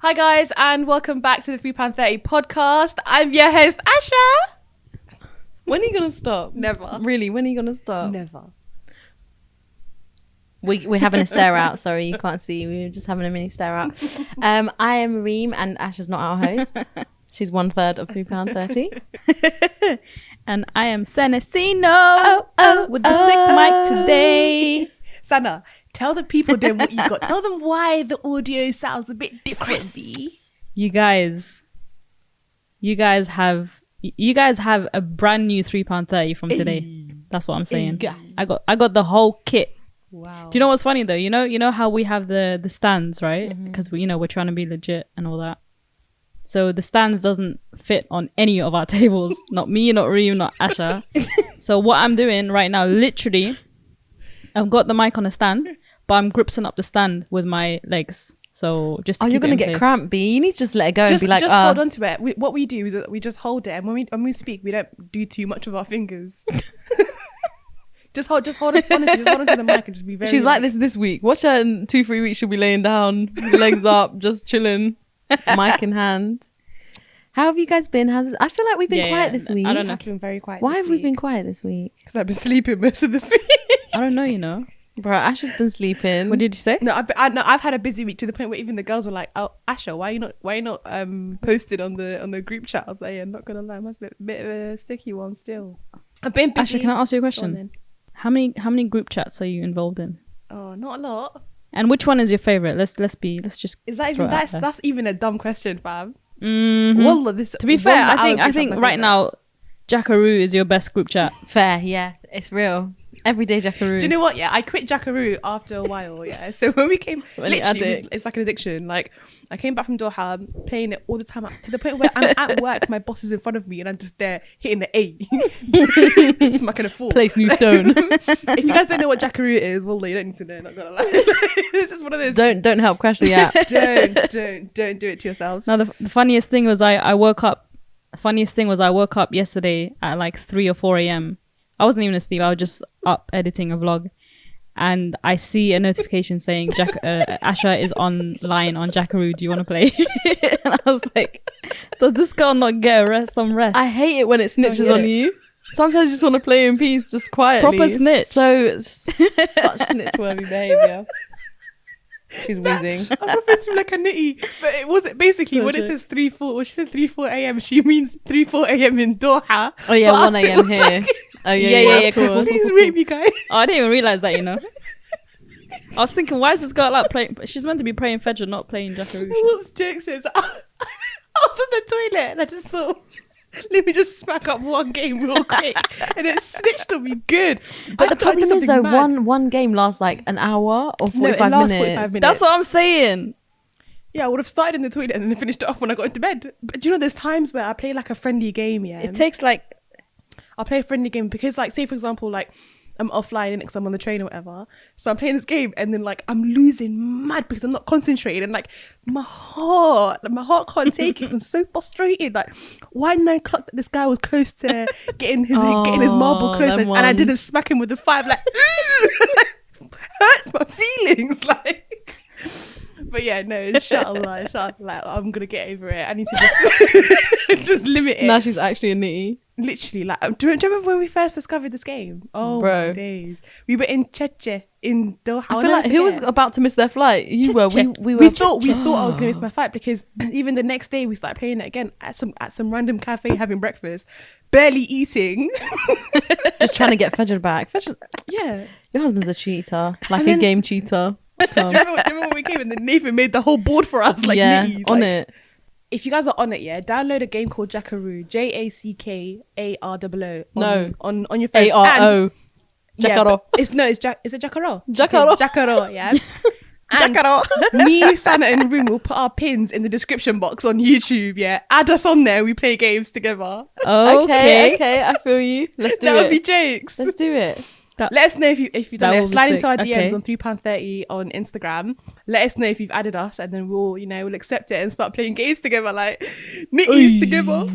Hi guys, and welcome back to the £3.30 podcast. I'm your host, Asha. When are you gonna stop? Never. Really? When are you gonna stop? Never. We're having a stare out. Sorry, you can't see. We were just having a mini stare out. I am Reem, and Asha's not our host. She's 1/3 of £3.30. And I am Sana with the sick mic today. Sana, tell the people then what you got. Tell them why the audio sounds a bit different. You guys have a brand new £3.30 from today. That's what I'm saying. Yes. I got the whole kit. Wow. Do you know what's funny though? You know how we have the stands, right? Because we're trying to be legit and all that. So the stands doesn't fit on any of our tables. Not me, not Reem, not Asha. So what I'm doing right now, literally, I've got the mic on a stand, but I'm gripsing up the stand with my legs. So just to keep you're gonna it in get place. crampy. You need to just let it go and be like, just hold on to it. What we do is that we just hold it, and when we speak, we don't do too much of our fingers. Just hold it. Honestly, just hold on to the mic and just be very. She's like this week. Watch her in 2-3 weeks. She'll be laying down, legs up, just chilling, mic in hand. How have you guys been? I feel like we've been quiet this week. I don't know. I've been very quiet. Why have we been quiet this week? Because I've been sleeping most of this week. I don't know, you know. Bro, Asha's been sleeping. What did you say? No, I've had a busy week to the point where even the girls were like, "Oh, Asha, why are you not posted on the group chat?" I was like, "Yeah, not gonna lie, must be a bit of a sticky one still." I've been busy. Asha, can I ask you a Go on question? then. How many group chats are you involved in? Oh, not a lot. And which one is your favorite? Let's just Is that throw even it out there. that's even a dumb question, fam? Mhm. Wallah, this. To be fair, Wallah, our I group think chat's my right favourite. now Jackaro is your best group chat. Fair, yeah, it's real. Everyday Jackaro. Do you know what? Yeah, I quit Jackaro after a while. Yeah, so when we came, When you're literally, addict. it's like an addiction. Like I came back from Doha, playing it all the time to the point where I'm at work, my boss is in front of me, and I'm just there hitting the 8, smacking a 4. Place new stone. If you guys don't know what Jackaro is, well, you don't need to know. Not gonna lie, it's just one of those. Don't help crash the app. Don't do it to yourselves. Now the funniest thing was I woke up. Funniest thing was I woke up yesterday at like 3 or 4 a.m. I wasn't even asleep. I was just up editing a vlog, and I see a notification saying Asha is online on Jackaro. Do you want to play? And I was like, does this girl not get some rest? I hate it when it snitches get on it. you. Sometimes you just want to play in peace, just quietly. Proper snitch. So such snitch-worthy behaviour. She's wheezing. I'm not supposed to be like a nitty, but it wasn't basically So when it jokes. says 3-4. When she says 3-4 a.m., she means 3-4 a.m. in Doha. Oh yeah, For 1 us, it a.m. was here. like, Oh Yeah, of course. please rape me, guys. Oh, I didn't even realize that, you know. I was thinking, why is this girl out playing? She's meant to be playing Fedra, not playing Jackaro. What's jokes is I was in the toilet and I just thought, let me just smack up one game real quick, and it snitched on me good. But I the thought I did problem is something though, mad. one game lasts like an hour or 45 No, it lasts minutes. 45 minutes. That's what I'm saying. Yeah, I would have started in the toilet and then finished it off when I got into bed. But do you know, there's times where I play like a friendly game. Yeah, It takes like I'll play a friendly game because, like, say for example, like I'm offline and because I'm on the train or whatever. So I'm playing this game and then like I'm losing mad because I'm not concentrating, and like my heart can't take it. 'Cause I'm so frustrated. Like, why 9 o'clock that this guy was close to getting his marble close, them and I ones. didn't smack him with the 5. Like, hurts my feelings. Like. But yeah, no, inshallah, I'm gonna get over it. I need to just just limit it. Now she's actually a nitty. Literally, like, do you remember when we first discovered this game? Oh, Bro. my days. We were in Cheche in Doha. I feel like who was about to miss their flight? You were. We were. We thought I was gonna miss my flight because even the next day we started playing it again at some random cafe having breakfast, barely eating. just trying to get Fedra back. Fedra, Yeah. your husband's a cheater, like And a then- game cheater. Do you remember when we came and then Nathan made the whole board for us? Like, yeah, nitties, on like, it. If you guys are on it, yeah, download a game called Jackaro, Jackaroo. No. on your phone. ARO. Jackaro. Is it Jackaro? Jackaro. Okay, Jackaro, yeah. And me, Sana, and Reem will put our pins in the description box on YouTube. Yeah, add us on there. We play games together. Okay, I feel you. Let's do That would be it. jokes. Let's do it. Let us know if you've done That it. will be Slide sick. into our DMs Okay. on £3.30 on Instagram. Let us know if you've added us, and then we'll accept it and start playing games together, like nitties together.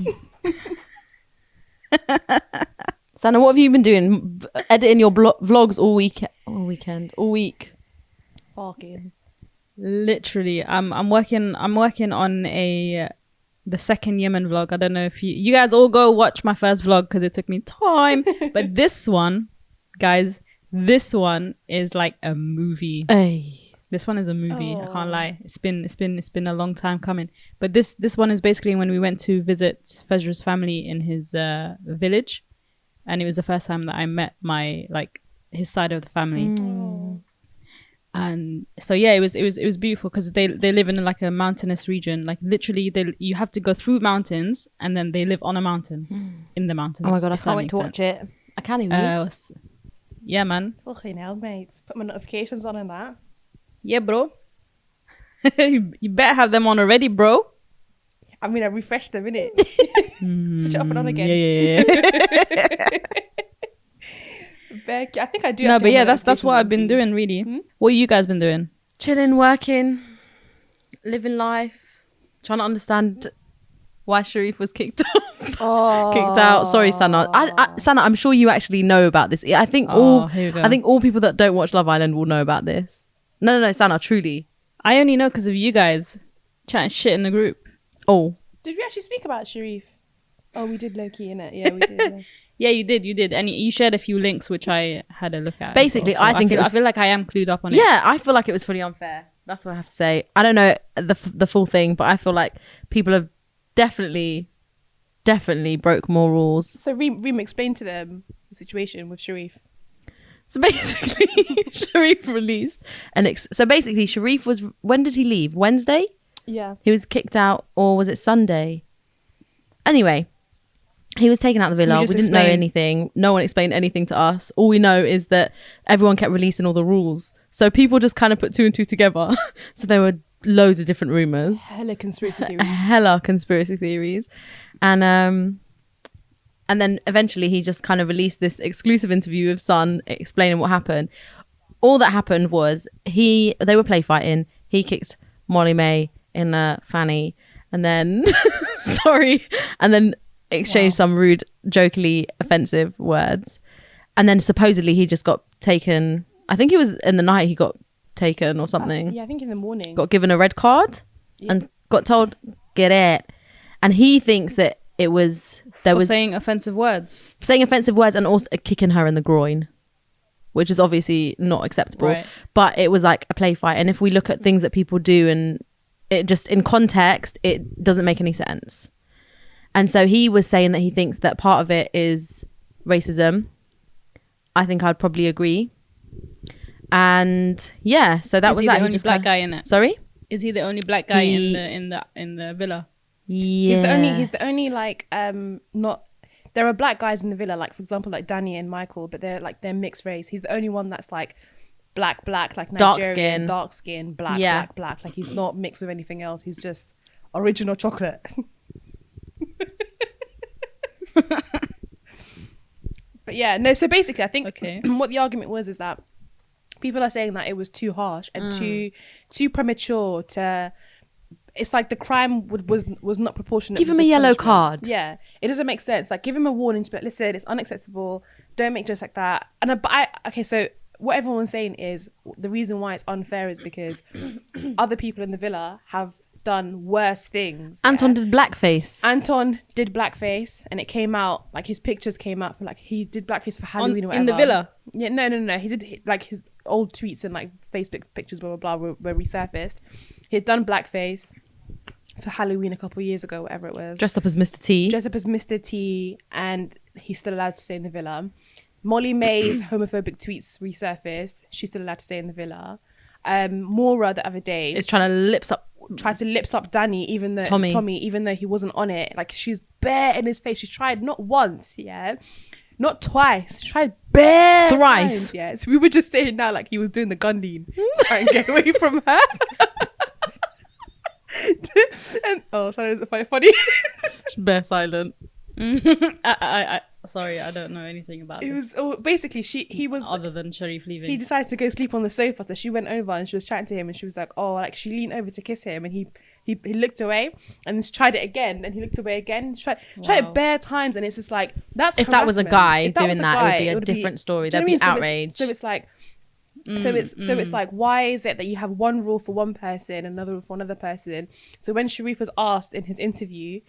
Sana, what have you been doing? Editing your vlogs all weekend, all week. Fucking Literally, I'm working on the second Yemen vlog. I don't know if you guys all go watch my first vlog because it took me time. But this one, guys, this one is like a movie. Hey. This one is a movie. I can't lie. It's been a long time coming. But this one is basically when we went to visit Fezra's family in his village, and it was the first time that I met his side of the family. And so yeah, it was beautiful because they live in like a mountainous region. Like literally, you have to go through mountains, and then they live on a mountain in the mountains. Oh my god, I can't wait to watch it. I can't even wait. Yeah, man. Fucking hell, mate. Put my notifications on and that. Yeah, bro. You better have them on already, bro. I mean, I refreshed them, innit? Switch it up and on again. Yeah. Becky, I think I do. No, but yeah, that's what I've been doing, really. What you guys been doing? Chilling, working, living life, trying to understand why Sherif was kicked off. Kicked out. Sorry, Sana. Sana, I'm sure you actually know about this. I think all people that don't watch Love Island will know about this. No, Sana, truly. I only know because of you guys chatting shit in the group. Oh. Did we actually speak about Sherif? Oh, we did low-key, innit? Yeah, we did. Yeah, you did. And you shared a few links, which I had a look at. Basically, so I feel like I am clued up on it. Yeah, I feel like it was fully unfair. That's what I have to say. I don't know the full thing, but I feel like people have definitely broke more rules. So Reem explained to them the situation with Sherif. So basically, Sherif released so basically, Sherif was, when did he leave? Wednesday? Yeah. He was kicked out, or was it Sunday? Anyway, he was taken out of the villa. We didn't know anything. No one explained anything to us. All we know is that everyone kept releasing all the rules. So people just kind of put two and two together. So there were loads of different rumors. Hella conspiracy theories. And then eventually he just kind of released this exclusive interview with Sun explaining what happened. All that happened was they were play fighting. He kicked Molly May in the fanny, and then and then exchanged some rude, jokingly offensive words. And then supposedly he just got taken. I think it was in the night he got taken or something. Yeah, I think in the morning. Got given a red card and got told, get it. And he thinks that it was... saying offensive words. Saying offensive words and also kicking her in the groin, which is obviously not acceptable. Right. But it was like a play fight. And if we look at things that people do and it just in context, it doesn't make any sense. And so he was saying that he thinks that part of it is racism. I think I'd probably agree. And yeah, so that was that. Is he the only black guy in it? Sorry? Is he the only black guy in the villa? Yeah. He's the only like not. There are black guys in the villa, like for example, like Danny and Michael, but they're mixed race. He's the only one that's like black, like Nigerian, dark skin, black. Like he's not mixed with anything else. He's just original chocolate. But yeah, no. So basically, I think what the argument was is that people are saying that it was too harsh and too premature to. It's like the crime was not proportionate. Give him a yellow card. Yeah, it doesn't make sense. Like give him a warning to be like, listen, it's unacceptable. Don't make jokes like that. And so what everyone's saying is the reason why it's unfair is because other people in the villa have done worse things. Anton did blackface. And it came out, like his pictures came out for like he did blackface for Halloween or whatever. In the villa? Yeah, no. He did like his old tweets and like Facebook pictures, blah, blah, blah, were resurfaced. He had done blackface for Halloween a couple of years ago, whatever it was. Dressed up as Mr. T. And he's still allowed to stay in the villa. Molly May's homophobic tweets resurfaced. She's still allowed to stay in the villa. Mora the other day tried to lips up Danny, even though Tommy, even though he wasn't on it. Like she's bare in his face. She's tried not once, not twice. She tried bare thrice. Times, so we were just saying now like he was doing the gun lean, trying to get away from her. And sorry, is it quite funny? Bare silent. I sorry, I don't know anything about it. This. Was basically he was other than Sherif leaving. He decided to go sleep on the sofa, so she went over and she was chatting to him, and she was like, she leaned over to kiss him, and he looked away, and she tried it again, and he looked away again. Tried it bare times, and it's just like that's if that was a guy doing that, it would be a different story. There'd be outrage. So it's like So it's like, why is it that you have one rule for one person, another rule for another person? So when Sherif was asked in his interview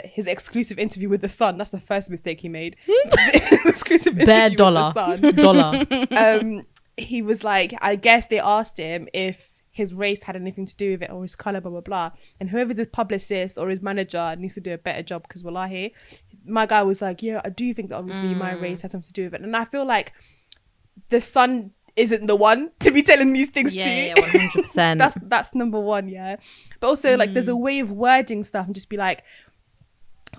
his exclusive interview with the Sun, that's the first mistake he made. His exclusive Bare interview dollar. with the Sun. Dollar. He was like, I guess they asked him if his race had anything to do with it or his color, blah blah blah. And whoever's his publicist or his manager needs to do a better job, because wallahi, my guy was like, yeah, I do think that obviously my race had something to do with it. And I feel like the Sun isn't the one to be telling these things to. Yeah, 100%. That's number one, yeah. But also like there's a way of wording stuff and just be like,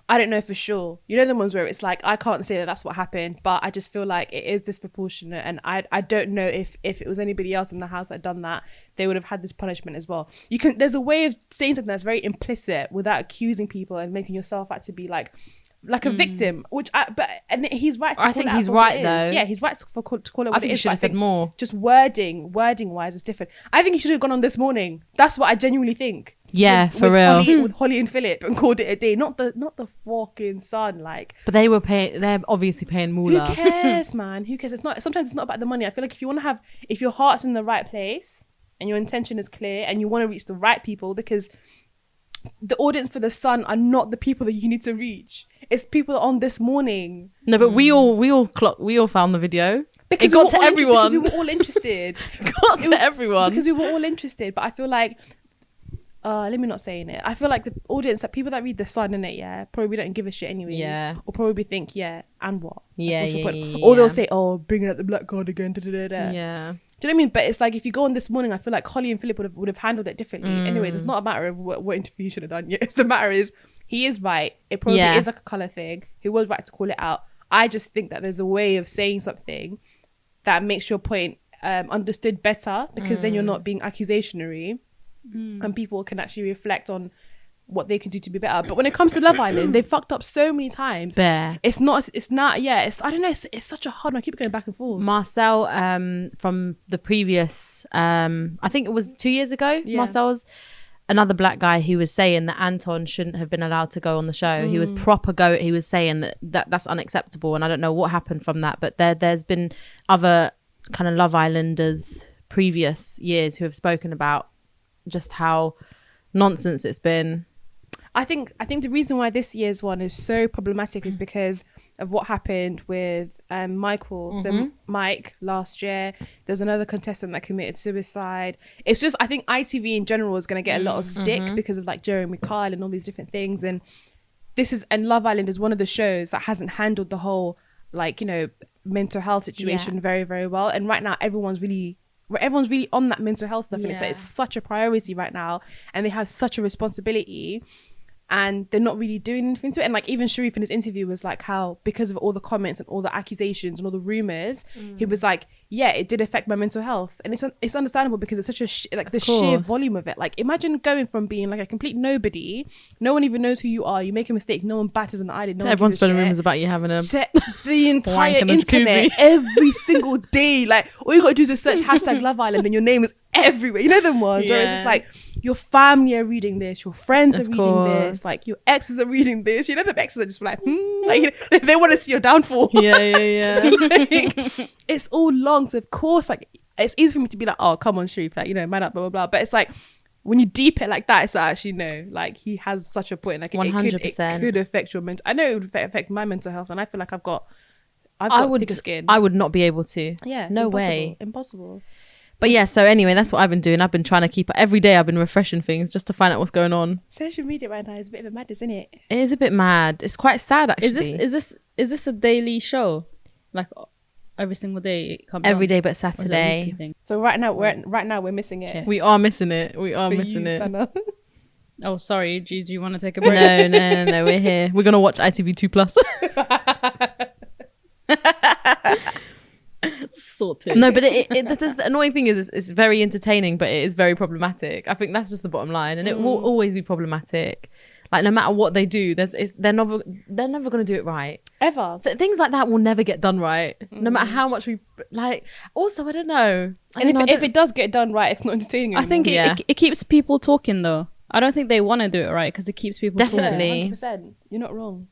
I don't know for sure. You know the ones where it's like, I can't say that that's what happened, but I just feel like it is disproportionate, and I don't know if it was anybody else in the house that had done that, they would have had this punishment as well. There's a way of saying something that's very implicit without accusing people and making yourself out to be like a victim, and he's right to call I think it out he's for what right it is. though. Yeah, he's right to call it what I think it he is. should But I have said think more. just wording wise is different. I think he should have gone on This Morning. That's what I genuinely think. Yeah, with, for with real. with Holly and Philip, and called it a day. Not the fucking Sun. Like, But they're obviously paying moolah. who cares, man? Who cares? Sometimes it's not about the money. I feel like if your heart's in the right place and your intention is clear and you want to reach the right people, because the audience for the Sun are not the people that you need to reach. It's people on This Morning. No, but we all found the video. Because it got to everyone. Because we were all interested. Got to everyone. Because we were all interested. But I feel like, let me not say it. I feel like the audience, that people that read The Sun in it, yeah, probably don't give a shit anyways. Yeah. Or probably think, yeah, and what? Yeah, What's the yeah, point? yeah, Or yeah. they'll say, oh, bringing out the black card again. Da, da, da, da. Yeah. Do you know what I mean? But it's like, if you go on This Morning, I feel like Holly and Philip would have handled it differently. Anyways, it's not a matter of what interview you should have done. Yeah, it's the matter is, he is right. It probably is like a colour thing. He was right to call it out. I just think that there's a way of saying something that makes your point understood better, because then you're not being accusatory, and people can actually reflect on what they can do to be better. But when it comes to Love Island, they fucked up so many times. I don't know, it's such a hard one. I keep going back and forth. Marcel from the previous I think it was 2 years ago, Marcel's another black guy who was saying that Anton shouldn't have been allowed to go on the show. He was he was saying that's unacceptable, and I don't know what happened from that, but there's been other kind of Love Islanders previous years who have spoken about just how nonsense it's been. I think the reason why this year's one is so problematic is because of what happened with Michael. So Mike last year, there's another contestant that committed suicide. It's just, I think ITV in general is going to get a lot of stick because of like Jeremy Kyle and all these different things. And Love Island is one of the shows that hasn't handled the whole, like, you know, mental health situation very, very well. And right now everyone's really on that mental health stuff, and it's such a priority right now, and they have such a responsibility, and they're not really doing anything to it. And like, even Sherif in his interview was like, how because of all the comments and all the accusations and all the rumors, he was like, yeah, it did affect my mental health. And it's understandable, because it's such a sheer volume of it. Like, imagine going from being like a complete nobody, no one even knows who you are, you make a mistake, no one batters an eyelid, no one Everyone's gives a spreading shit, rumors about you having a to the entire wank in the internet jacuzzi. every single day. Like, all you gotta do is just search hashtag Love Island and your name is everywhere. You know them ones where it's just like, your family are reading this, your friends are reading this, like your exes are reading this. You know, the exes are just like, like they want to see your downfall. yeah. Like, it's all long, so of course, like, it's easy for me to be like, oh, come on, Sherif, like, you know, man up, blah blah blah. But it's like, when you deep it like that, it's like, actually no, like, he has such a point. Like, 100%. it could affect your mental. I know it would affect my mental health, and I feel like I've got thicker skin. I would not be able to. Yeah, no impossible. way. Impossible. But yeah, so anyway, that's what I've been doing. I've been trying to keep every day. I've been refreshing things just to find out what's going on. Social media right now is a bit of a madness, isn't it? It is a bit mad. It's quite sad, actually. Is this a daily show? Like every single day it comes every on? day but Or is it a Saturday. weekly thing? So right now we're missing it. Okay. We are missing it. We are For missing you, it. Sana. Oh, sorry. Do you want to take a break? No. We're here. We're gonna watch ITV2+. Sorted. No, but the annoying thing is it's very entertaining, but it is very problematic. I think that's just the bottom line, and it will always be problematic. Like, no matter what they do, they're never going to do it right. Ever. Things like that will never get done right, no matter how much we like. Also, I don't know. If it does get done right, it's not entertaining anymore. I think Yeah. it keeps people talking though. I don't think they want to do it right because it keeps people Definitely. talking. 100%. You're not wrong.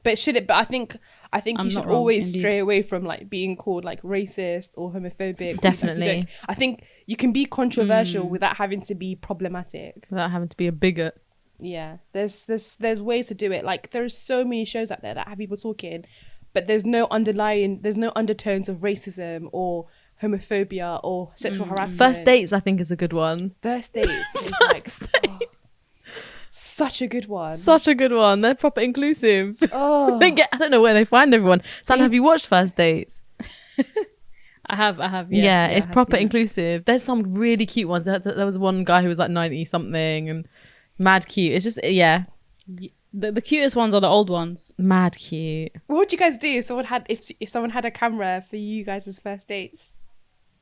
But should it? But I think I think I'm you should not wrong, always indeed. stray away from like being called like racist or homophobic. or, like, Definitely. you don't- I think you can be controversial without having to be problematic. Without having to be a bigot. Yeah, there's ways to do it. Like there's so many shows out there that have people talking, but there's no undertones of racism or homophobia or sexual harassment. First dates, I think, is a good one. First dates is like such a good one. Such a good one. They're proper inclusive. Oh, I don't know where they find everyone. Sana, have you watched First Dates? I have. Yeah, it's I have proper seen it. inclusive. There's some really cute ones. There was one guy who was like 90 something and mad cute. It's just, yeah, The cutest ones are the old ones. mad cute. what would you guys do if someone had a camera for you guys' first dates?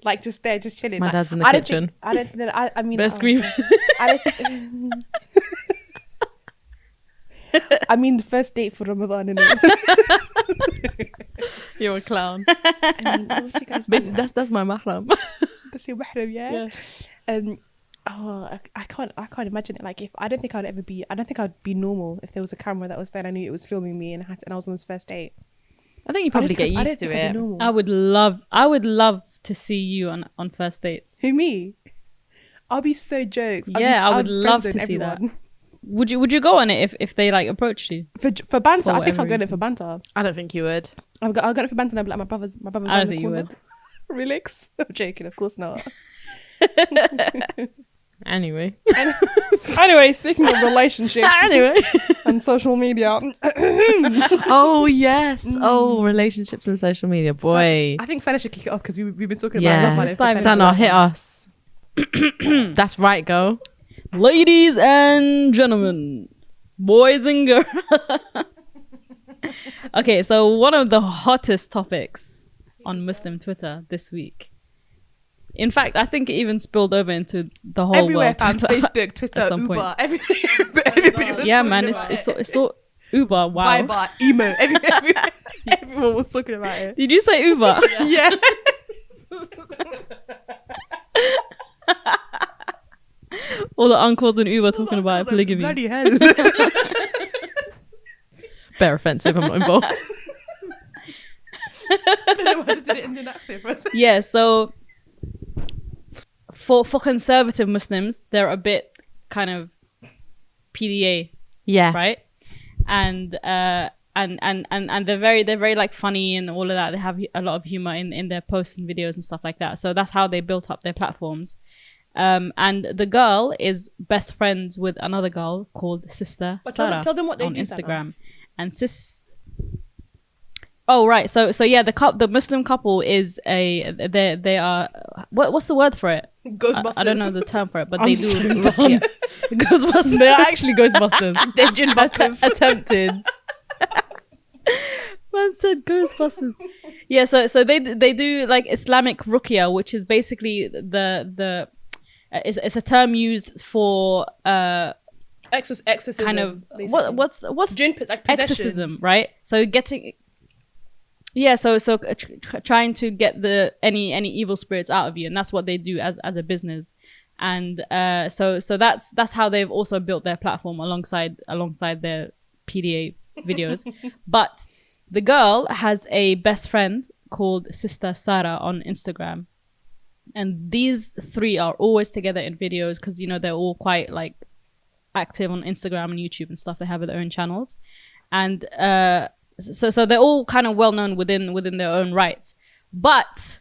Like just there, just chilling. My Like, dad's in the I don't kitchen. think- I don't. I mean, They're screaming. I mean, the first date for Ramadan, innit? You're a clown. I mean, what would you guys do? Basically, that's my mahram. That's your mahram, yeah. I can't imagine it. Like, if I don't think I'd be normal if there was a camera that was there and I knew it was filming me and I was on this first date. I think you probably get used to it. I would love to see you on first dates. Who, me? I'll be so jokes. Yeah, I would I'll love friend to zone see that. everyone. Would you go on it if they like approached you? For banter. For I think I'll whatever go on it reason. for banter. I don't think you would. I'll go on it for banter and I'll be like, my brother's I around don't the think you corner. would. Relax. I'm joking, of course not. Anyway. Anyway, speaking of relationships Anyway. and social media, Oh, yes. Oh, relationships and social media. Boy. I think Sana should kick it off because we've been talking Yeah. about Let's dive into Sana, that hit one. us. That's right, girl. Ladies and gentlemen, boys and girls. Okay, so one of the hottest topics on Muslim Twitter this week. In fact, I think it even spilled over into the whole everywhere, world. fam, Twitter. Facebook, Twitter, some Uber, points. everybody was Yeah, talking man, about it. it's so Uber. Wow. Viber, emo, everyone was talking about it. Did you say Uber? Yeah. All the uncles in Uber talking about polygamy. Bloody hell. Bare offensive. I'm not involved. I just did it in the accent for a second. Yeah, so for conservative Muslims, they're a bit kind of PDA, Yeah. right? And they're very like funny and all of that. They have a lot of humor in their posts and videos and stuff like that. So that's how they built up their platforms. And the girl is best friends with another girl called Sister But Sarah tell them what they on do, Sana. Instagram. And Oh right, so yeah, the Muslim couple is they are what's the word for it? Ghostbusters. I don't know the term for it, but I'm they so do. done. Yeah. Ghostbusters. They're actually Ghostbusters. They're gin busters. Attempted. Man said Ghostbusters. Yeah, so they do like Islamic ruqya, which is basically it's a term used for Exorcism. kind of basically. what's Jinn, like possession. exorcism, right? So getting trying to get any evil spirits out of you, and that's what they do as a business. And so that's how they've also built their platform alongside their PDA videos. But the girl has a best friend called Sister Sarah on Instagram, and these three are always together in videos because they're all quite like active on Instagram and YouTube and stuff. They have their own channels, and so they're all kind of well known within their own rights. But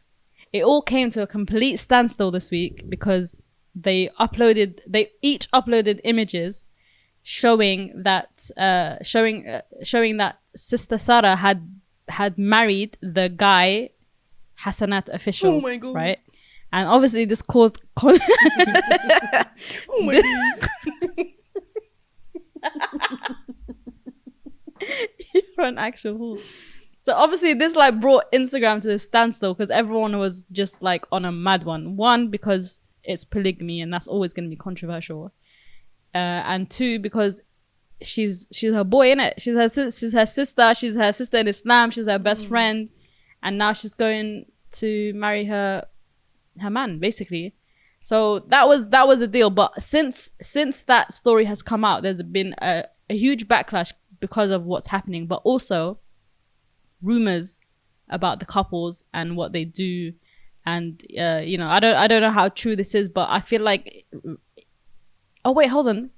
it all came to a complete standstill this week because they each uploaded images showing that Sister Sarah had married the guy Hassanat official. Oh my God. Right? And obviously this caused Oh my days. You're an actual fool. So obviously this like brought Instagram to a standstill because everyone was just like on a mad one. One, because it's polygamy and that's always going to be controversial. And two, because she's her boy, innit? She's her sister. She's her sister in Islam. She's her best friend. And now she's going to marry her man, basically. So that was a deal. But since that story has come out, there's been a huge backlash because of what's happening. But also, rumors about the couples and what they do, and I don't know how true this is, but I feel like, oh wait, hold on,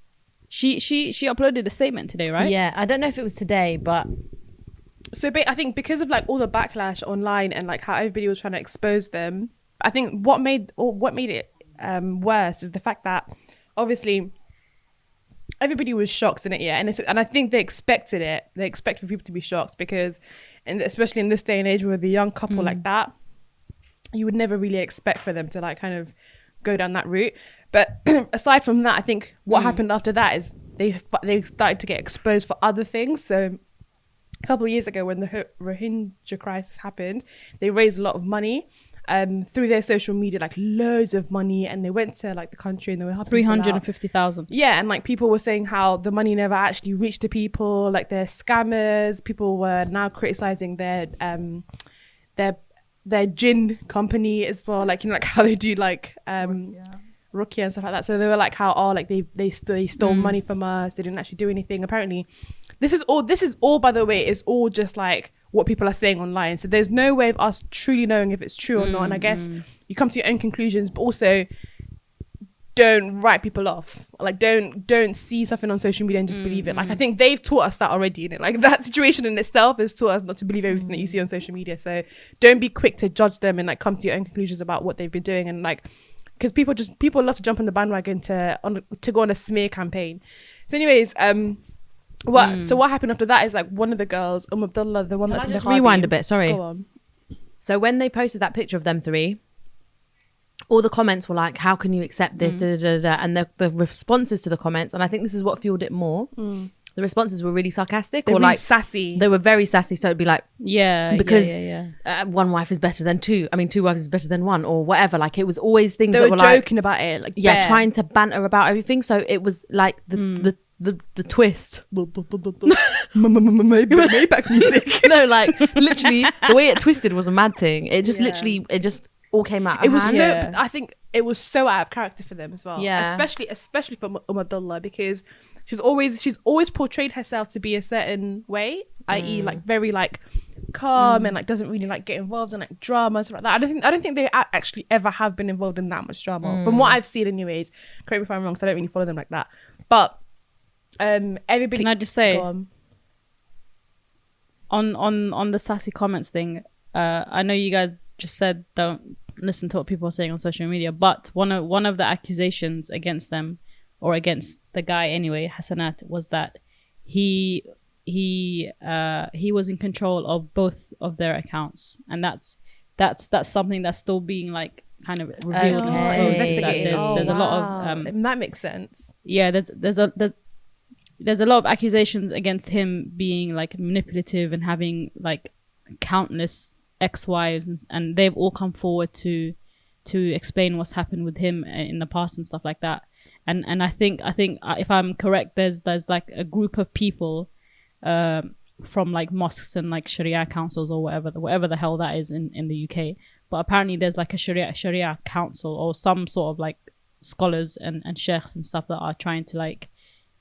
she uploaded a statement today, right? Yeah, I don't know if it was today, but So I think because of like all the backlash online and like how everybody was trying to expose them, I think what made it worse is the fact that obviously everybody was shocked in it, yeah, and I think they expected it. They expect for people to be shocked because, and especially in this day and age with a young couple like that, you would never really expect for them to like kind of go down that route. But aside from that, I think what happened after that is they started to get exposed for other things. So a couple of years ago when the Rohingya crisis happened, they raised a lot of money through their social media, like loads of money, and they went to like the country and they were helping 350,000. Yeah, and like people were saying how the money never actually reached the people, like they're scammers. People were now criticizing their gin company as well, like, you know, like how they do like Rukia and stuff like that. So they were like how like they stole money from us, they didn't actually do anything. Apparently this is all by the way, is all just like what people are saying online. So there's no way of us truly knowing if it's true or not. And I guess you come to your own conclusions, but also don't write people off. Like don't see something on social media and just believe it. Like I think they've taught us that already, innit? Like that situation in itself has taught us not to believe everything that you see on social media. So don't be quick to judge them and like come to your own conclusions about what they've been doing. And like, because people love to jump on the bandwagon to go on a smear campaign. So anyways, so what happened after that is like one of the girls, Abdullah, the one that's in the car. Rewind a bit, sorry. Go on. So when they posted that picture of them three, all the comments were like, how can you accept this? Da, da, da, da. And the responses to the comments, and I think this is what fueled it more. The responses were really sarcastic or really like sassy. They were very sassy. So it'd be like, because one wife is better than two. I mean, two wives is better than one, or whatever. Like it was always things they that were joking like, about it. Like trying to banter about everything. So it was like the twist. Maybach music. No, like literally the way it twisted was a mad thing. It just literally all came out. It was so. I think it was so out of character for them as well. Yeah, especially for Abdullah, because she's always portrayed herself to be a certain way, i.e., like very like calm and like doesn't really like get involved in like drama and stuff like that. I don't think they actually ever have been involved in that much drama from what I've seen, anyways. Correct me if I'm wrong, so I don't really follow them like that. But everybody. Can I just say on the sassy comments thing? I know you guys just said don't listen to what people are saying on social media, but one of the accusations against them, or against the guy anyway, Hassanat, was that he was in control of both of their accounts, and that's something that's still being like kind of revealed and exposed. There's a lot of that makes sense. Yeah, there's a lot of accusations against him being like manipulative and having like countless ex-wives, and they've all come forward to explain what's happened with him in the past and stuff like that. And I think if I'm correct, there's like a group of people from like mosques and like Sharia councils or whatever the hell that is in the UK. But apparently there's like a Sharia council or some sort of like scholars and sheikhs and stuff that are trying to like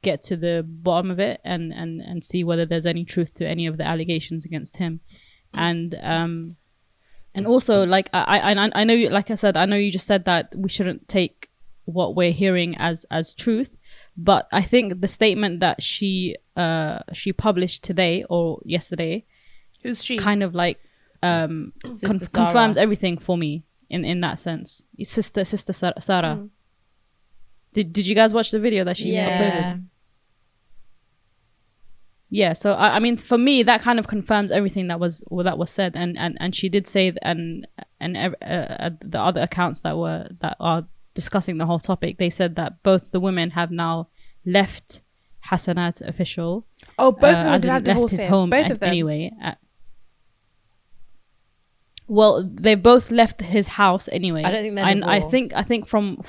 get to the bottom of it and see whether there's any truth to any of the allegations against him. And also like I know you, like I said, I know you just said that we shouldn't take what we're hearing as truth, but I think the statement that she published today or yesterday, who's she, kind of like confirms everything for me in that sense. Sister Sarah. Did you guys watch the video that she uploaded? Yeah, so I mean, for me, that kind of confirms everything that was said, and she did say, and the other accounts that are discussing the whole topic, they said that both the women have now left Hassanat's official. Oh, both of them did have divorced his home. Both of them. Anyway. Well, they both left his house anyway. I don't think they're divorced. I think from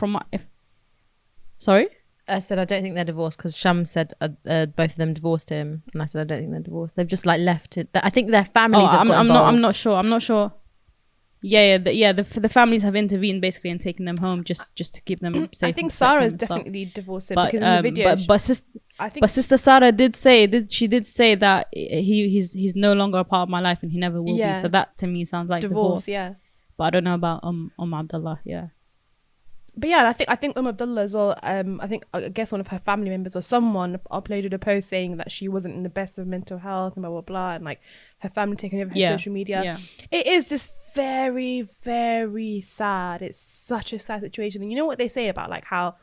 sorry. I said I don't think they're divorced because Sham said both of them divorced him, and I said I don't think they're divorced. They've just like left it. I think their families have got involved. I'm not sure. The families have intervened basically and taken them home just to keep them safe. I think Sarah's definitely divorced him because in the video, but Sister Sarah did say that he's no longer a part of my life and he never will be. So that to me sounds like divorce. Yeah, but I don't know about Abdullah. Yeah. But yeah, I think Abdullah as well. I guess one of her family members or someone uploaded a post saying that she wasn't in the best of mental health and blah blah blah, and like her family taking over her social media. Yeah. It is just very, very sad. It's such a sad situation. And you know what they say about like how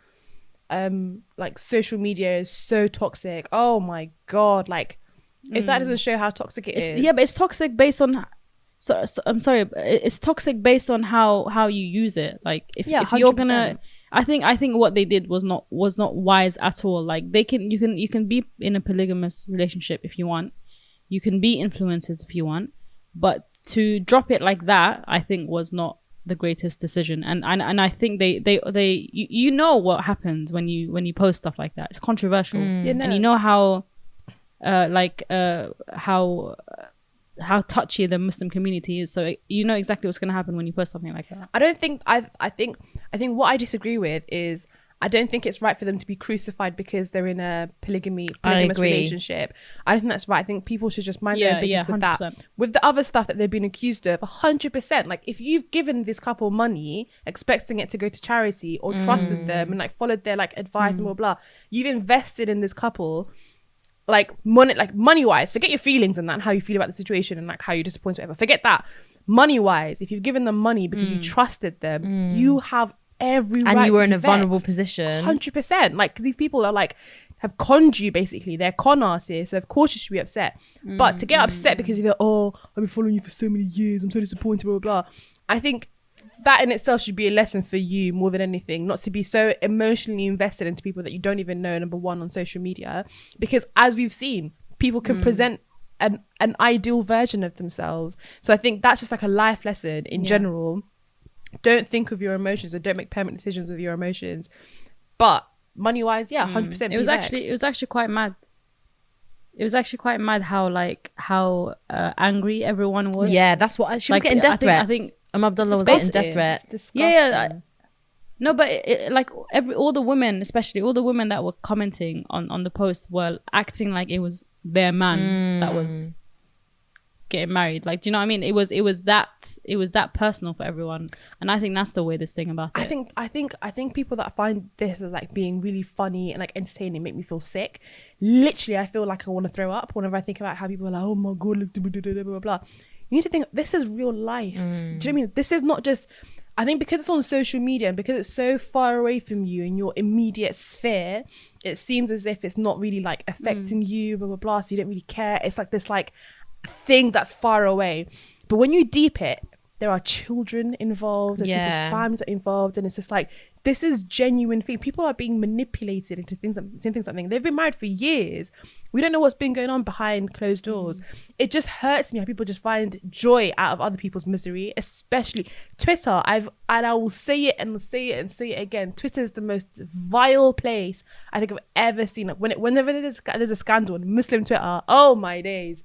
like social media is so toxic. Oh my god, like if that doesn't show how toxic it is. Yeah, but it's toxic based on I'm sorry, it's toxic based on how you use it. Like if you're gonna, I think what they did was not wise at all. Like you can be in a polygamous relationship if you want, you can be influencers if you want, but to drop it like that, I think was not the greatest decision. And I think they you know what happens when you post stuff like that. It's controversial, and you know how touchy the Muslim community is, so you know exactly what's going to happen when you post something like that. I think what I disagree with is I don't think it's right for them to be crucified because they're in a polygamous relationship. I don't think that's right. I think people should just mind their own business with 100%. That. With the other stuff that they've been accused of, 100%. Like if you've given this couple money, expecting it to go to charity or trusted them and like followed their like advice and blah blah, you've invested in this couple. Like money wise, forget your feelings and that and how you feel about the situation and like how you're disappointed, whatever. Forget that. Money wise, if you've given them money because you trusted them, you have every right. And you were in a invest. vulnerable position. 100%. Like, because these people are like, have conned you basically. They're con artists. So of course you should be upset. But to get upset because you're like, oh, I've been following you for so many years. I'm so disappointed, blah, blah, blah. I think that in itself should be a lesson for you more than anything, not to be so emotionally invested into people that you don't even know, number one, on social media, because as we've seen, people can present an ideal version of themselves. So I think that's just like a life lesson in general. Don't think of your emotions and don't make permanent decisions with your emotions. But money wise, 100%. It was actually quite mad. It was actually quite mad how angry everyone was. Yeah, that's what she was getting death threats. I think Abdullah was getting death threats. No, but all the women, especially all the women that were commenting on the post, were acting like it was their man that was getting married. Like, do you know what I mean? It was that personal for everyone, and I think that's the weirdest thing about it. I think people that find this as like being really funny and like entertaining make me feel sick. Literally, I feel like I want to throw up whenever I think about how people are like, oh my god, look, blah blah blah. You need to think, this is real life. Do you know what I mean? This is not just, I think because it's on social media and because it's so far away from you in your immediate sphere, it seems as if it's not really like affecting you, blah, blah, blah. So you don't really care. It's like this like thing that's far away. But when you deep it, there are children involved, there's people's families are involved, and it's just like, this is genuine thing. People are being manipulated into saying something. They've been married for years. We don't know what's been going on behind closed doors. It just hurts me how people just find joy out of other people's misery, especially Twitter. I will say it and say it and say it again. Twitter is the most vile place I think I've ever seen. Like whenever there's a scandal on Muslim Twitter, oh my days.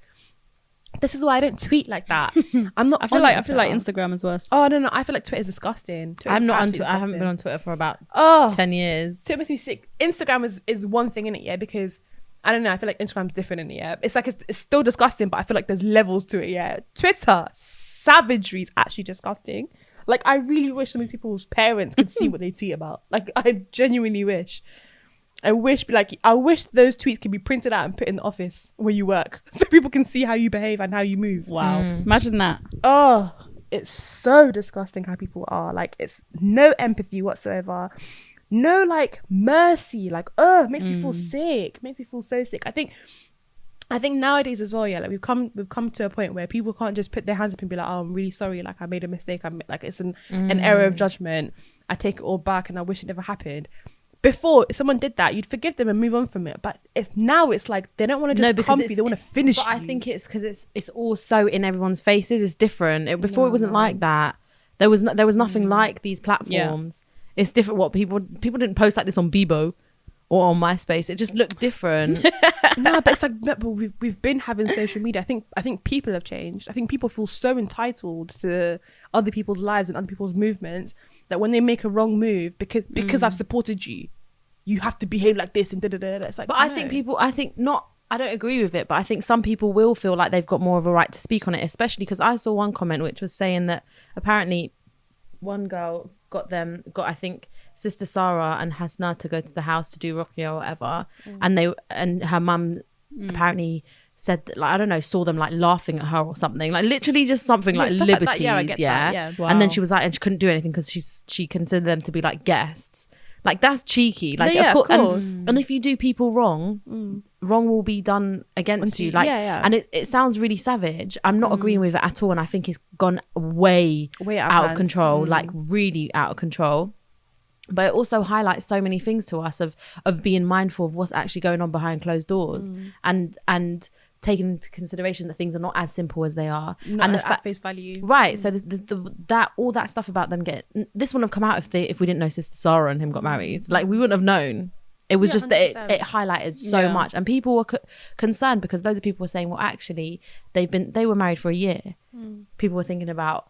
This is why I don't tweet like that. I'm not. I feel like Instagram is worse. Oh no, I feel like Twitter is disgusting. I'm not on Twitter. I haven't been on Twitter for about 10 years. Twitter makes me sick. Instagram is one thing in it, yeah, because I don't know. I feel like Instagram's different in it, yeah. It's like it's still disgusting, but I feel like there's levels to it, yeah. Twitter savagery is actually disgusting. Like I really wish some of these people's parents could see what they tweet about. Like I genuinely wish. I wish those tweets could be printed out and put in the office where you work so people can see how you behave and how you move. Wow. Imagine that. Oh, it's so disgusting how people are. Like, it's no empathy whatsoever. No, like, mercy. Like, it makes me feel sick. It makes me feel so sick. I think nowadays as well, yeah, like we've come to a point where people can't just put their hands up and be like, oh, I'm really sorry, like I made a mistake. Like it's an error of judgment. I take it all back and I wish it never happened. Before, if someone did that, you'd forgive them and move on from it. But now it's like they don't want to just comfy, they want to finish you. But I think it's because it's all so in everyone's faces. It's different. Before it wasn't like that. There was nothing like these platforms. It's different. What people didn't post like this on Bebo or on MySpace. It just looked different. No, but it's like, but we've been having social media. I think people have changed. I think people feel so entitled to other people's lives and other people's movements that when they make a wrong move, because I've supported you, you have to behave like this and da da da. It's like, But no. I don't agree with it, but I think some people will feel like they've got more of a right to speak on it, especially because I saw one comment which was saying that apparently one girl got I think Sister Sarah and Hasna to go to the house to do Ruqya or whatever, and her mum apparently said that, like, I don't know, saw them like laughing at her or something, like literally just something like stuff liberties, like that. Yeah, I get that. Yeah. Wow. And then she was like, and she couldn't do anything because she considered them to be like guests. Like, that's cheeky. Like, No, yeah, of course. And if you do people wrong, wrong will be done against you. Like, and it sounds really savage. I'm not agreeing with it at all, and I think it's gone way out of hand. control, like really out of control. But it also highlights so many things to us of being mindful of what's actually going on behind closed doors, and taking into consideration that things are not as simple as they are, Not and the at face value. right. So that all that stuff about them this wouldn't have come out if we didn't know Sister Sarah and him got married. Like, we wouldn't have known. It was just that it highlighted so much, and people were concerned because loads of people were saying, well, actually they were married for a year. People were thinking about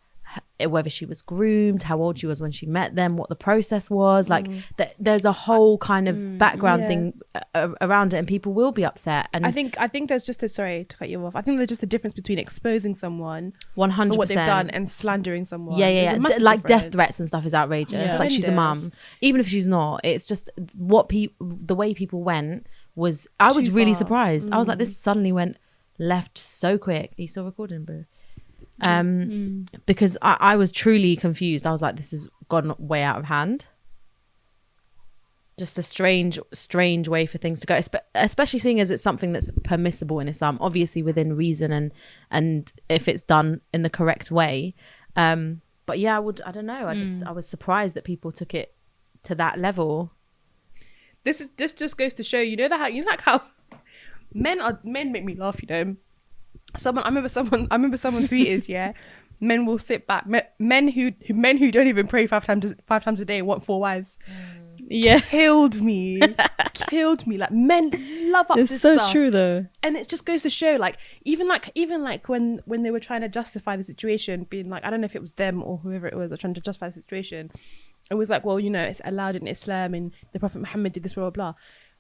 whether she was groomed, how old she was when she met them, what the process was like. There's a whole kind of background thing around it, and people will be upset. And I think there's just sorry to cut you off. I think there's just a difference between exposing someone 100% for what they've done and slandering someone. Yeah. There's a massive Like difference. death threats and stuff is outrageous. Yeah. Like, she's a Horrendous. mum, even if she's not. It's just the way people went was. I was Too really far. surprised. I was like, this suddenly went left so quick. Are you still recording, bro? Because I was truly confused. I was like, this has gone way out of hand. Just a strange way for things to go, especially seeing as it's something that's permissible in Islam, obviously within reason and if it's done in the correct way. But yeah, I don't know. I was surprised that people took it to that level. This just goes to show, how men make me laugh, I remember someone tweeted, yeah, men will sit back. Men who don't even pray five times a day want 4 wives. Yeah. Killed me. Like, men love up It's this so stuff. true though. And it just goes to show, like, even when they were trying to justify the situation, being like, I don't know if it was them or whoever it was, they're trying to justify the situation. It was like, well, it's allowed in Islam and the Prophet Muhammad did this, blah, blah, blah.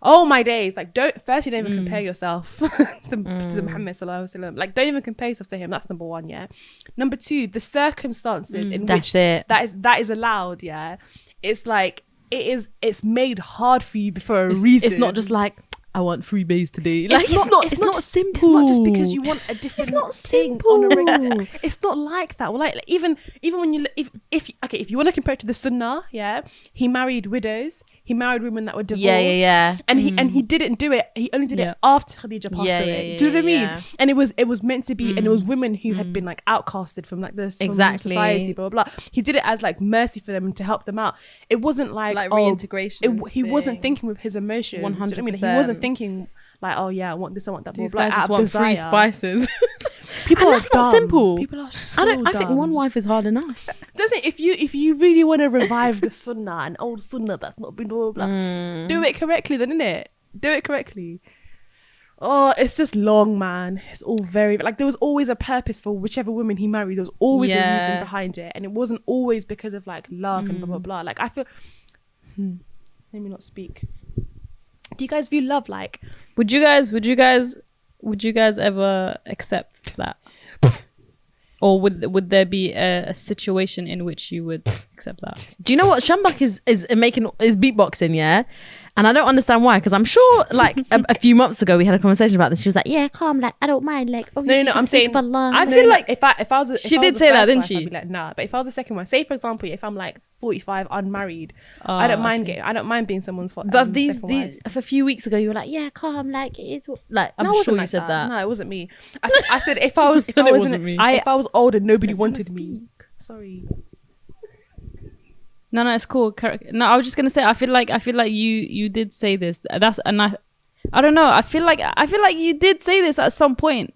Oh my days. Like, don't even compare yourself to the Muhammad sallallahu alaihi wasallam. Like, don't even compare yourself to him. That's number one, yeah. Number two, the circumstances in which that is allowed, yeah. It's like, it's made hard for you for a reason. It's not just like, I want 3 bays today. Like, it's not simple. It's not just because you want a different It's not thing simple. on a regular. It's not like that. Well, like even when you if you want to compare it to the Sunnah, yeah, he married widows. He married women that were divorced. Yeah. And he didn't do it. He only did it after Khadija passed away. Do you know what I mean? Yeah. And it was meant to be. And it was women who had been like outcasted from like this Exactly. society. Blah blah blah. He did it as like mercy for them and to help them out. It wasn't like reintegration. He wasn't thinking with his emotions. 100%. I mean, he wasn't thinking like, oh yeah, I want this, I want that. These blah, blah, guys out just of want desire. 3 spices. People And are that's not dumb. simple. People are so I think dumb. one wife is hard enough. Doesn't if you really want to revive the Sunnah, an old Sunnah that's not been blah blah, blah, do it correctly, then, innit? Do it correctly. Oh, it's just long, man. It's all very like there was always a purpose for whichever woman he married. There was always a reason behind it, and it wasn't always because of like love and blah blah blah. Like I feel. Let me not speak. Do you guys view love like? Would you guys ever accept that? Or would there be a situation in which you would accept that? Do you know what Shambak is beatboxing, yeah? And I don't understand why, because I'm sure like a few months ago we had a conversation about this. She was like, yeah, calm, like I don't mind, like obviously No, I'm saying I feel like if I was she if I did was the say that, first didn't wife, she? I'd be like, nah. But if I was the second one, say for example, if I'm like 45, unmarried, I don't mind being someone's. But these wife. a few weeks ago you were like, yeah, calm, like it's like I'm No, I wasn't sure you like said that. No, it wasn't me. I said if I was It wasn't me. if I was older, nobody wanted me. Sorry. No, it's cool. No, I was just gonna say. I feel like you did say this. I don't know. I feel like you did say this at some point.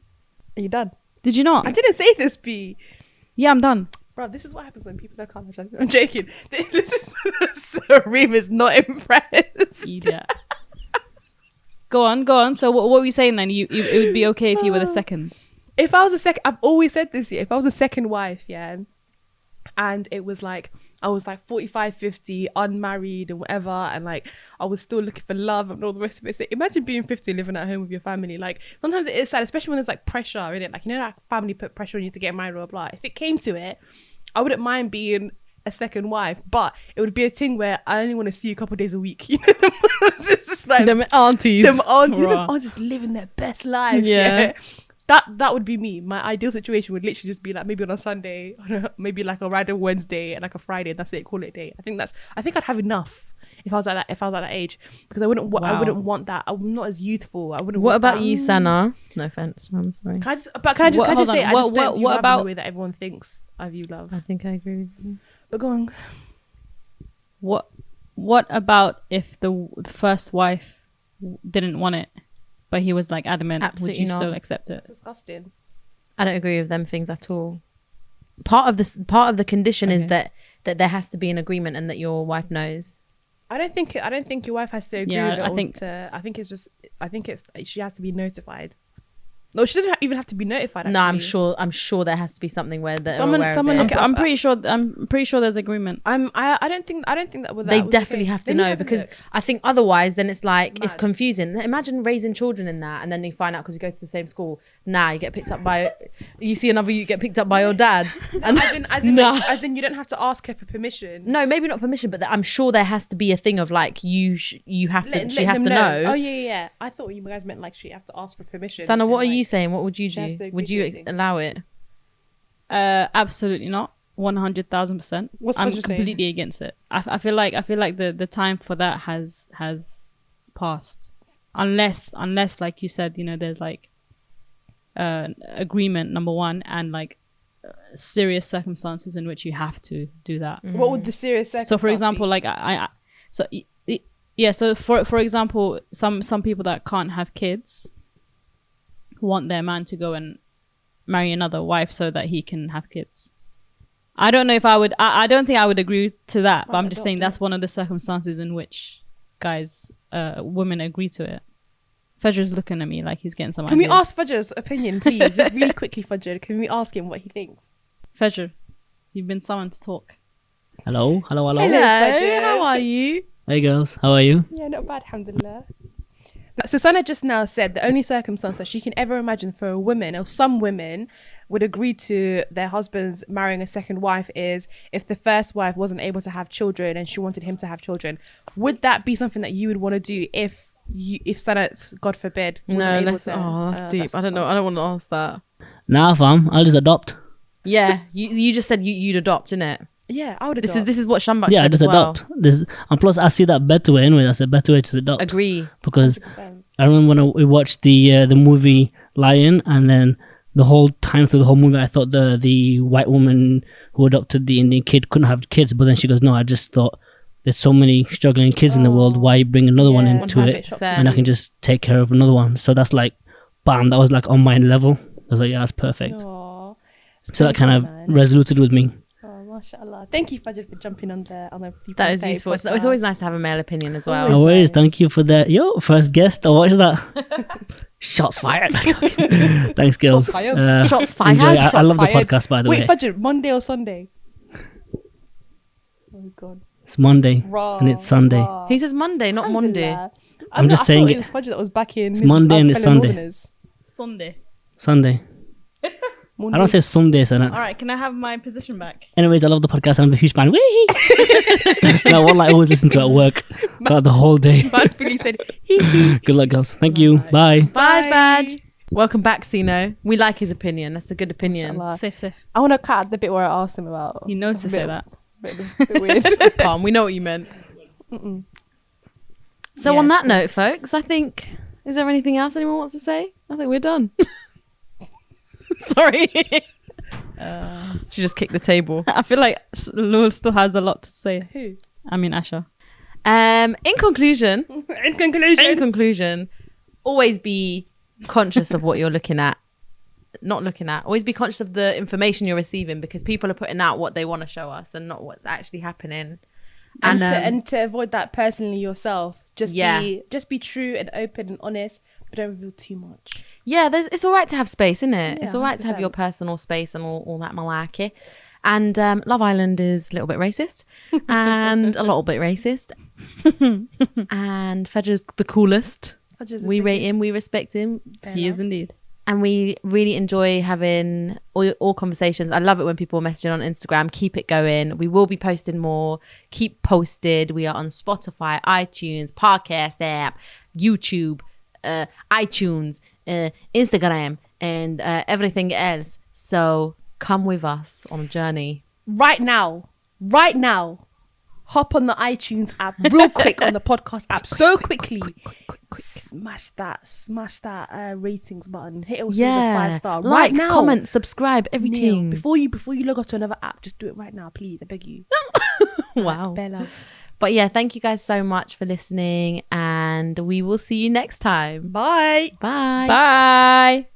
Are you done? Did you not? I didn't say this, B. Yeah, I'm done. Bro, this is what happens when people don't come. I'm joking. This is Reem is not impressed. Idiot. Go on. So what were we saying then? It would be okay if you were the second. If I was a second, I've always said this, yeah, if I was a second wife, yeah, and it was like, I was like 45, 50, unmarried and whatever, and like I was still looking for love and all the rest of it. So imagine being 50 living at home with your family. Like sometimes it is sad, especially when there's like pressure in it. Like, you know, like family put pressure on you to get married or blah. If it came to it, I wouldn't mind being a second wife, but it would be a thing where I only want to see you a couple of days a week. You know, it's just like them aunties. them aunties living their best life. Yeah. That would be me. My ideal situation would literally just be like maybe on a Sunday, maybe like a random Wednesday and like a Friday. That's it. Call it a day. I think I'd have enough if I was at that age, because I wouldn't want that. I'm not as youthful. I wouldn't. What want about that. you, Sana? No offense. I'm sorry. Can I just say I just don't view love in about the way that everyone thinks I view love. I think I agree with you. But go on. What about if the first wife didn't want it, but he was like adamant? Absolutely would you not. still accept it? It's disgusting. I don't agree with them things at all. Part of the condition is that there has to be an agreement and that your wife knows. I don't think your wife has to agree Yeah, with it. I think she has to be notified. No, she doesn't even have to be notified. Actually. No, I'm sure there has to be something where they're Someone aware of it. look it up. I'm pretty sure there's agreement. I don't think that They definitely have to know, have a because look. I think otherwise then it's like it's Mad. confusing. Imagine raising children in that, and then you find out because you go to the same school. You get picked up by you see another you get picked up by your dad. And as in you don't have to ask her for permission. no, maybe not permission, but I'm sure there has to be a thing of like you have to. She has to know. Oh yeah. I thought you guys meant like she have to ask for permission. Sana, what are and, like, you saying? What would you she has do? to agree Would to you everything. allow it? Absolutely not. 100,000%. What's I'm Fudge saying? completely against it. I feel like the time for that has passed, unless like you said, you know, there's like agreement, number one, and like serious circumstances in which you have to do that. What would the serious circumstance So for example, be? like so for example, some people that can't have kids want their man to go and marry another wife so that he can have kids. I don't know if I would. I don't think I would agree to that. But I'm just saying that's one of the circumstances in which women agree to it. Fedger's looking at me like he's getting some. Can we ideas. ask Fudger's opinion, please? Just really quickly, Fudger. Can we ask him what he thinks? Fedger, you've been summoned to talk. Hello. Fudger. How are you? Hey girls, how are you? Yeah, not bad, alhamdulillah. So Sana just now said the only circumstance that she can ever imagine for a woman, or some women would agree to their husbands marrying a second wife, is if the first wife wasn't able to have children and she wanted him to have children. Would that be something that you would want to do if Sana, God forbid, wasn't able to? That's deep. I don't know. I don't want to ask that. Nah, fam, I'll just adopt. Yeah, you just said you'd adopt, innit? Yeah, I would. This is what Shambak Yeah, said just as well. adopt. And plus, I see that better way anyway. That's a better way to adopt. Agree. Because I remember when we watched the movie Lion, and then the whole time through the whole movie, I thought the white woman who adopted the Indian kid couldn't have kids, but then she goes, "No, I just thought there's so many struggling kids in the world. Why bring another one into it, 100%. and I can just take care of another one?" So that's like, bam, that was like on my level. I was like, yeah, that's perfect. Aww. So that kind of resoluted with me. Oh, mashallah. Thank you, Fudger, for jumping on the That is useful. It's always nice to have a male opinion as well. No Always worries. nice. Thank you for that. Yo, first guest. I watched that. Shots fired. Thanks, girls. Shots fired. Shots fired. Enjoy. I Shots love the fired. podcast, by the Wait, way. Fudger, Monday or Sunday? Oh, he's gone. It's Monday Raw, and it's Sunday. raw. He says Monday, not Monday. Alhamdulillah. I'm just I saying thought it. was Fudger that was back in. It's Monday and it's fellow Sunday. Northerners. Sunday. Sunday. I don't say Sunday, so All right, can I have my position back? Anyways, I love the podcast. I'm a huge fan. Whee! No, one I always listen to at work throughout the whole day. Manfully said, hee hee. Good luck, girls. Thank you. Bye. Bye, Fad. Welcome back, Sino. We like his opinion. That's a good opinion. Mashallah. Safe. I want to cut out the bit where I asked him about. He knows to It's a say bit- that. bit weird. It's calm. We know what you meant. So Yeah, on it's that cool. note, folks, I think, is there anything else anyone wants to say? I think we're done. Sorry. She just kicked the table. I feel like Lul still has a lot to say. Who? I mean, Asha. In conclusion, In conclusion. always be conscious of what you're not looking at. Always be conscious of the information you're receiving, because people are putting out what they want to show us and not what's actually happening. And to avoid that personally yourself, just Yeah. be true and open and honest, but don't reveal too much. Yeah, it's all right to have space, isn't it? Yeah, It's all right to have 100%. your personal space and all that malarkey. And Love Island is a little bit racist and a little bit racist. And Fedger's the coolest. We rate him, we respect him. He is indeed. And we really enjoy having all conversations. I love it when people are messaging on Instagram. Keep it going. We will be posting more. Keep posted. We are on Spotify, iTunes, podcast app, YouTube, iTunes, Instagram, and everything else. So come with us on a journey. Right now, hop on the iTunes app real quick on the podcast app quickly. Smash that ratings button. Hit it with the 5-star right now. Comment, subscribe, everything. Before you log off to another app, just do it right now, please. I beg you. Wow. Bare love. But yeah, thank you guys so much for listening, and we will see you next time. Bye. Bye. Bye.